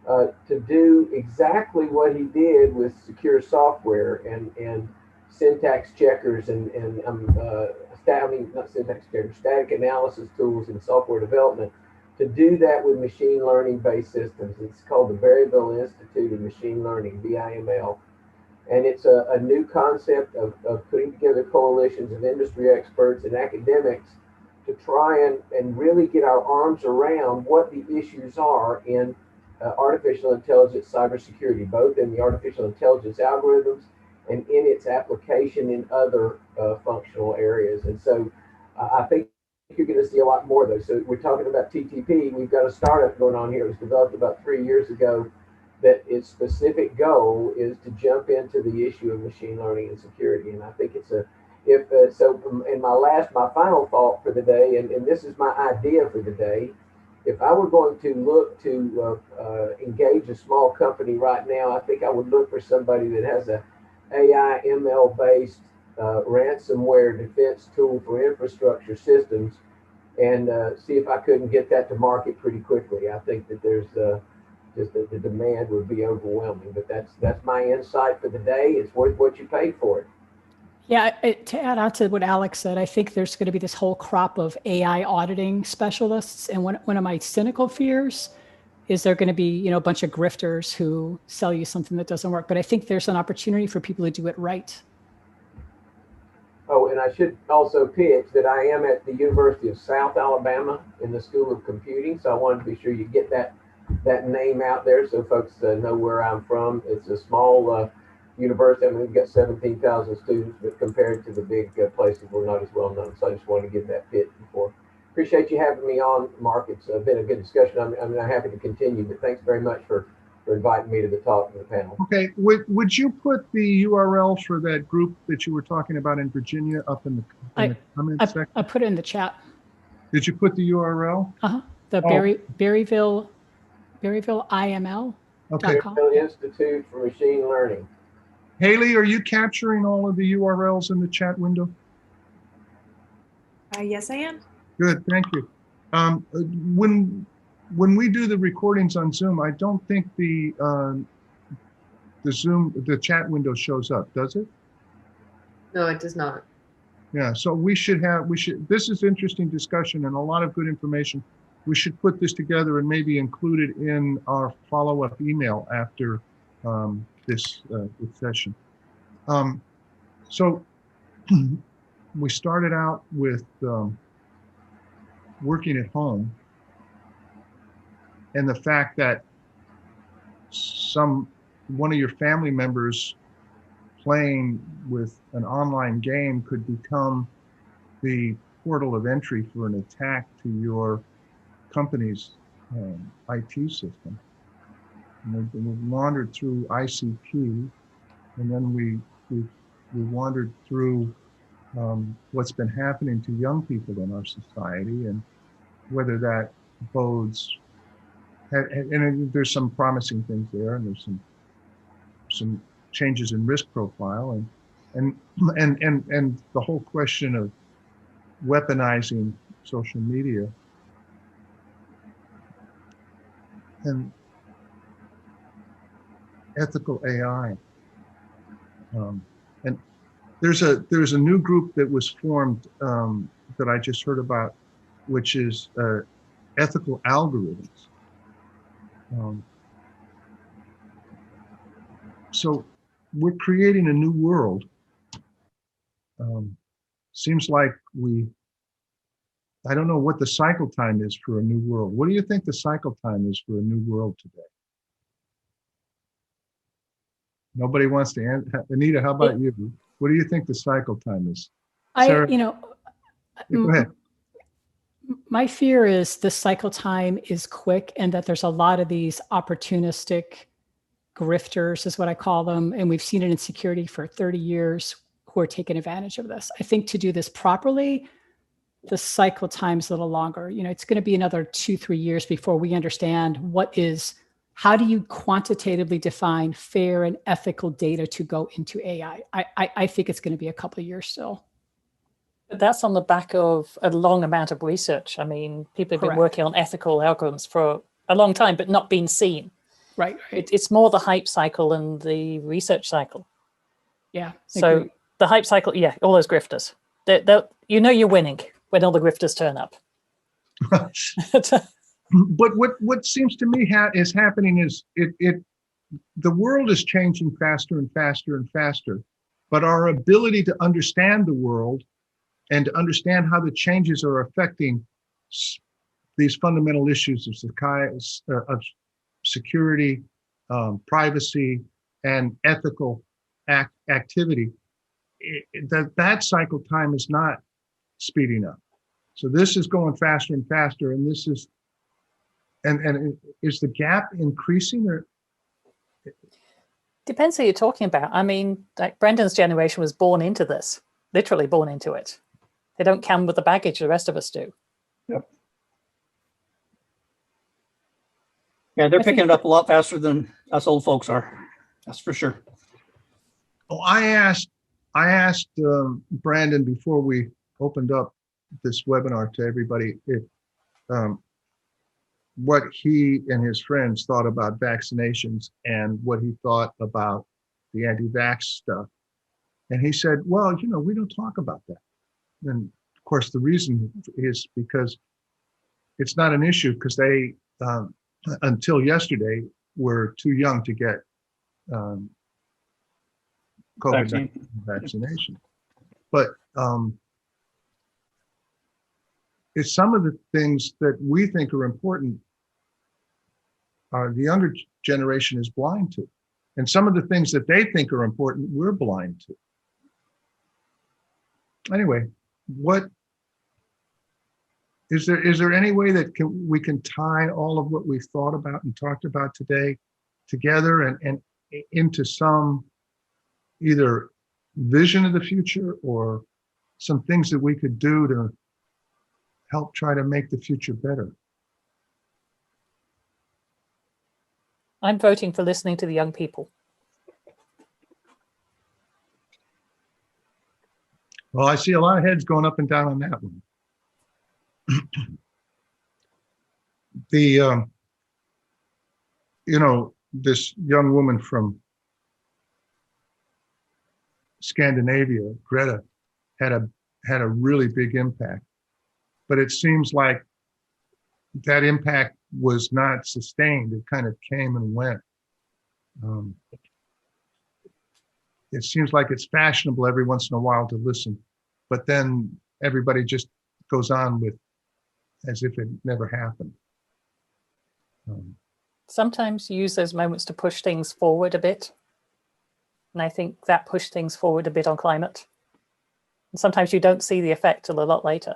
Speaker 7: to do exactly what he did with secure software and syntax checkers and not syntax checkers, static analysis tools in software development, to do that with machine learning based systems. It's called the Berryville Institute of Machine Learning, BIML. And it's a new concept of putting together coalitions of industry experts and academics to try and really get our arms around what the issues are in artificial intelligence cybersecurity, both in the artificial intelligence algorithms and in its application in other functional areas. And so I think you're going to see a lot more of those. So we're talking about TTP. We've got a startup going on here. It was developed about 3 years ago that its specific goal is to jump into the issue of machine learning and security. And I think it's a, if so, and my final thought for the day, and this is my idea for the day, if I were going to look to engage a small company right now, I think I would look for somebody that has a AI ML based ransomware defense tool for infrastructure systems, and see if I couldn't get that to market pretty quickly. I think that there's just the demand would be overwhelming. But that's my insight for the day. It's worth what you pay for it.
Speaker 6: Yeah, to add on to what Alex said, I think there's going to be this whole crop of AI auditing specialists. And one of my cynical fears is there going to be, a bunch of grifters who sell you something that doesn't work. But I think there's an opportunity for people to do it right.
Speaker 7: Oh, and I should also pitch that I am at the University of South Alabama in the School of Computing. So I wanted to be sure you get that name out there so folks know where I'm from. It's a small university. I mean, we've got 17,000 students, but compared to the big places, we're not as well known. So I just wanted to give that pitch before. Appreciate you having me on, Mark. It's been a good discussion. I'm happy to continue, but thanks very much for inviting me to the talk and the panel.
Speaker 2: Okay, would you put the URL for that group that you were talking about in Virginia up in the comment section?
Speaker 6: I put it in the chat.
Speaker 2: Did you put the URL?
Speaker 6: The Berryville IML.
Speaker 2: Okay.
Speaker 7: Berryville Institute for Machine Learning.
Speaker 2: Haley, are you capturing all of the URLs in the chat window?
Speaker 8: Yes, I am.
Speaker 2: Good, thank you. When we do the recordings on Zoom, I don't think the chat window shows up, does it?
Speaker 1: No, it does not.
Speaker 2: Yeah, so this is interesting discussion and a lot of good information. We should put this together and maybe include it in our follow-up email after this session. So we started out with working at home and the fact that one of your family members playing with an online game could become the portal of entry for an attack to your company's IT system. And we wandered through ICP, and then we wandered through what's been happening to young people in our society and whether that bodes. And there's some promising things there, and there's some changes in risk profile, and the whole question of weaponizing social media. And ethical AI. And there's a new group that was formed that I just heard about, which is ethical algorithms. So we're creating a new world. Seems like I don't know what the cycle time is for a new world. What do you think the cycle time is for a new world today? Nobody wants to answer. Anita, how about you? What do you think the cycle time is? Sarah? Go ahead.
Speaker 6: My fear is the cycle time is quick and that there's a lot of these opportunistic grifters is what I call them. And we've seen it in security for 30 years who are taking advantage of this. I think to do this properly, the cycle time's a little longer. It's going to be another 2-3 years before we understand how do you quantitatively define fair and ethical data to go into AI? I think it's going to be a couple of years still.
Speaker 4: But that's on the back of a long amount of research. I mean, people have been working on ethical algorithms for a long time, but not been seen.
Speaker 6: Right.
Speaker 4: It's more the hype cycle and the research cycle.
Speaker 6: Yeah.
Speaker 4: So the hype cycle, all those grifters. You're winning when all the grifters turn up.
Speaker 2: But what seems to me is happening is the world is changing faster and faster and faster, but our ability to understand the world and to understand how the changes are affecting these fundamental issues of security, privacy, and ethical activity, that cycle time is not speeding up. So this is going faster and faster, and this is, and is the gap increasing, or?
Speaker 4: Depends who you're talking about. I mean, like Brendan's generation was born into this, literally born into it. They don't come with the baggage the rest of us do.
Speaker 3: Yep. Yeah, they're picking it up a lot faster than us old folks are. That's for sure.
Speaker 2: Oh, I asked Brandon before we opened up this webinar to everybody if what he and his friends thought about vaccinations and what he thought about the anti-vax stuff. And he said, well, you know, we don't talk about that. And of course, the reason is because it's not an issue, because they, until yesterday, were too young to get COVID-19 vaccination. But it's some of the things that we think are important, the younger generation is blind to. And some of the things that they think are important, we're blind to. Anyway, what is there any way that we can tie all of what we've thought about and talked about today together and into some either vision of the future or some things that we could do to help try to make the future better?
Speaker 4: I'm voting for listening to the young people.
Speaker 2: Well, I see a lot of heads going up and down on that one. You know, this young woman from Scandinavia, Greta, had a really big impact, but it seems like that impact was not sustained. It kind of came and went. It seems like it's fashionable every once in a while to listen, but then everybody just goes on with as if it never happened.
Speaker 4: Sometimes you use those moments to push things forward a bit. And I think that pushed things forward a bit on climate. And sometimes you don't see the effect till a lot later.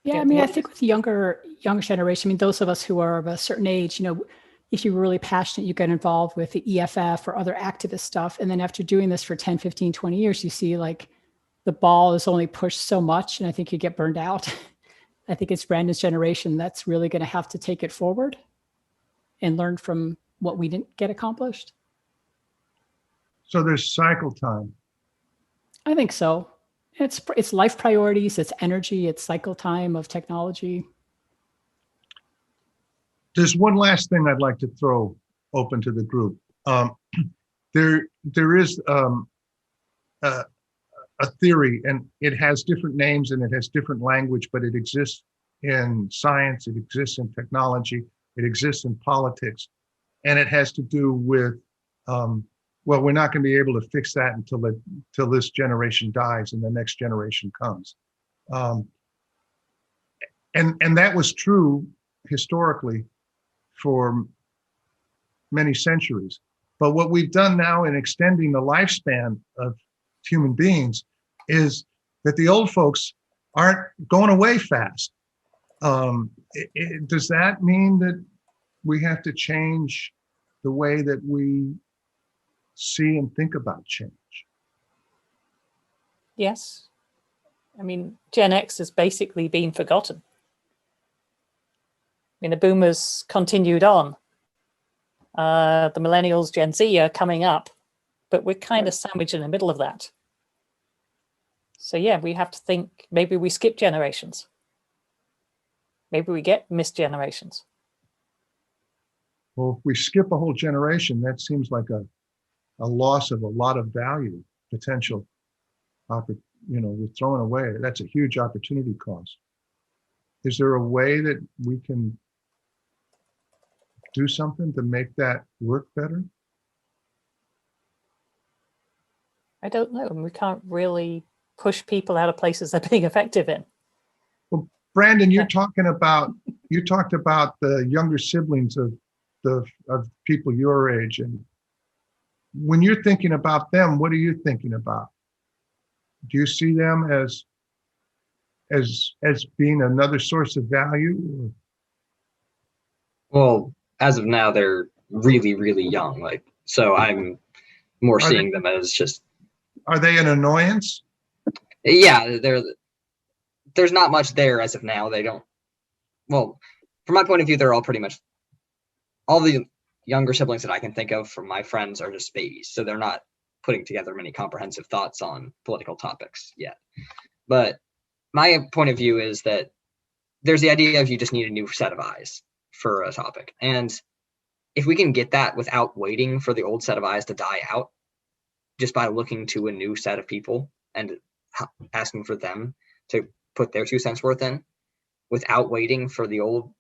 Speaker 6: Yeah, I mean, I think with the younger generation, I mean, those of us who are of a certain age, you know, if you're really passionate, you get involved with the EFF or other activist stuff. And then after doing this for 10, 15, 20 years, you see like the ball is only pushed so much. And I think you get burned out. I think it's Brandon's generation that's really going to have to take it forward and learn from what we didn't get accomplished.
Speaker 2: So there's cycle time.
Speaker 6: I think so. It's life priorities, it's energy, it's cycle time of technology.
Speaker 2: There's one last thing I'd like to throw open to the group. There is a theory, and it has different names and it has different language, but it exists in science, it exists in technology, it exists in politics, and it has to do with well, we're not going to be able to fix that until this generation dies and the next generation comes. And that was true historically for many centuries. But what we've done now in extending the lifespan of human beings is that the old folks aren't going away fast. Does that mean that we have to change the way that we see and think about change?
Speaker 4: Yes. I mean, Gen X has basically been forgotten. I mean, the boomers continued on. The millennials, Gen Z are coming up, but we're kind of sandwiched in the middle of that. So yeah, we have to think, maybe we skip generations. Maybe we get missed generations.
Speaker 2: Well, if we skip a whole generation, that seems like a loss of a lot of value, potential, we're throwing away. That's a huge opportunity cost. Is there a way that we can do something to make that work better?
Speaker 4: I don't know. And we can't really push people out of places they're being effective in.
Speaker 2: Well, Brandon, you
Speaker 4: Yeah.
Speaker 2: talked about the younger siblings of people your age, and when you're thinking about them, what are you thinking about? Do you see them as being another source of value?
Speaker 5: Well, as of now, they're really, really young. Like, so I'm more
Speaker 2: Are
Speaker 5: seeing them as just,
Speaker 2: Are they an annoyance?
Speaker 5: yeah, there's not much there as of now. They don't, well, from my point of view, they're all pretty much, all the younger siblings that I can think of from my friends are just babies. So they're not putting together many comprehensive thoughts on political topics yet. But my point of view is that there's the idea of you just need a new set of eyes for a topic. And if we can get that without waiting for the old set of eyes to die out, just by looking to a new set of people and asking for them to put their 2 cents worth in without waiting for the old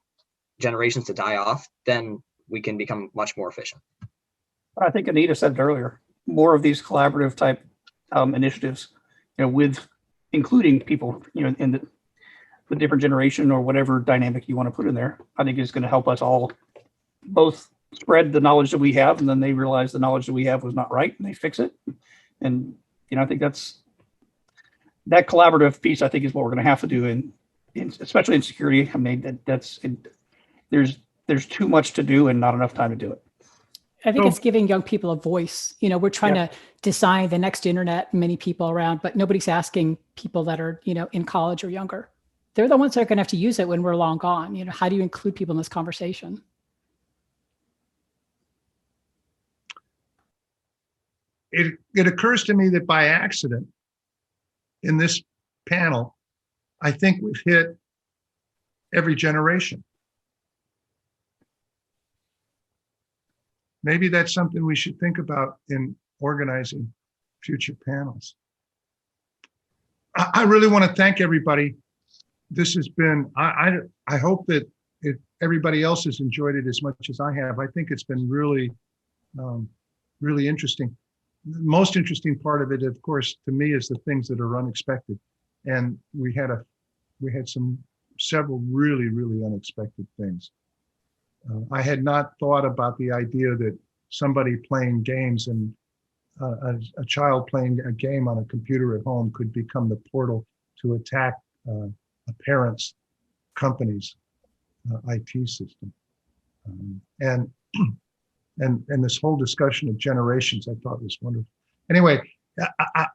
Speaker 5: generations to die off, then we can become much more efficient.
Speaker 3: I think Anita said it earlier, more of these collaborative type initiatives, with including people, in the different generation or whatever dynamic you want to put in there, I think is going to help us all both spread the knowledge that we have, and then they realize the knowledge that we have was not right and they fix it. And, I think that collaborative piece, I think, is what we're going to have to do in especially in security. I mean, there's too much to do and not enough time to do it.
Speaker 6: I think it's giving young people a voice. We're trying to design the next internet, many people around, but nobody's asking people that are, in college or younger. They're the ones that are going to have to use it when we're long gone. How do you include people in this conversation?
Speaker 2: It occurs to me that by accident in this panel, I think we've hit every generation. Maybe that's something we should think about in organizing future panels. I really want to thank everybody. This has been, I hope that everybody else has enjoyed it as much as I have. I think it's been really, really interesting. The most interesting part of it, of course, to me, is the things that are unexpected. And we had several really, really unexpected things. I had not thought about the idea that somebody playing games and a child playing a game on a computer at home could become the portal to attack a parent's company's IT system. And this whole discussion of generations, I thought was wonderful. Anyway,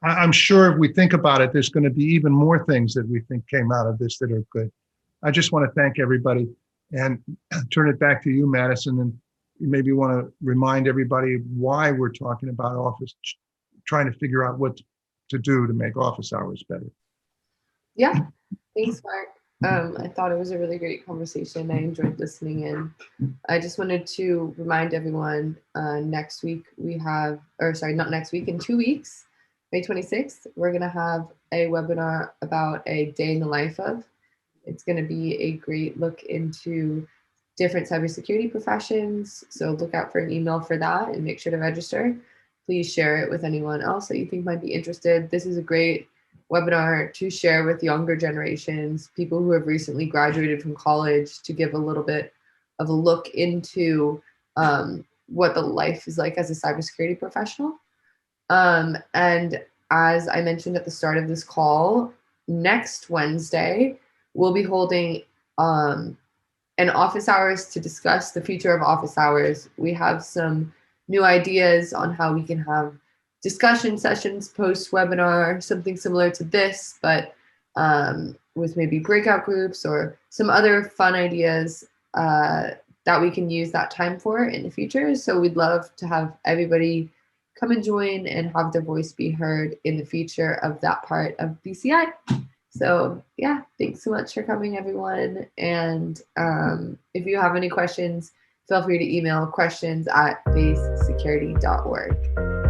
Speaker 2: I'm sure if we think about it, there's going to be even more things that we think came out of this that are good. I just want to thank everybody and turn it back to you, Madison, and you maybe want to remind everybody why we're talking about office, trying to figure out what to do to make office hours better.
Speaker 1: Yeah, thanks, Mark. I thought it was a really great conversation. I enjoyed listening in. I just wanted to remind everyone next week in 2 weeks, May 26th, we're going to have a webinar about a day in the life of. It's going to be a great look into different cybersecurity professions. So look out for an email for that and make sure to register. Please share it with anyone else that you think might be interested. This is a great webinar to share with younger generations, people who have recently graduated from college, to give a little bit of a look into what the life is like as a cybersecurity professional. And as I mentioned at the start of this call, next Wednesday, we'll be holding an office hours to discuss the future of office hours. We have some new ideas on how we can have discussion sessions post-webinar, something similar to this, but with maybe breakout groups or some other fun ideas that we can use that time for in the future. So we'd love to have everybody come and join and have their voice be heard in the future of that part of BCI. So yeah, thanks so much for coming, everyone. And if you have any questions, feel free to email questions@basesecurity.org.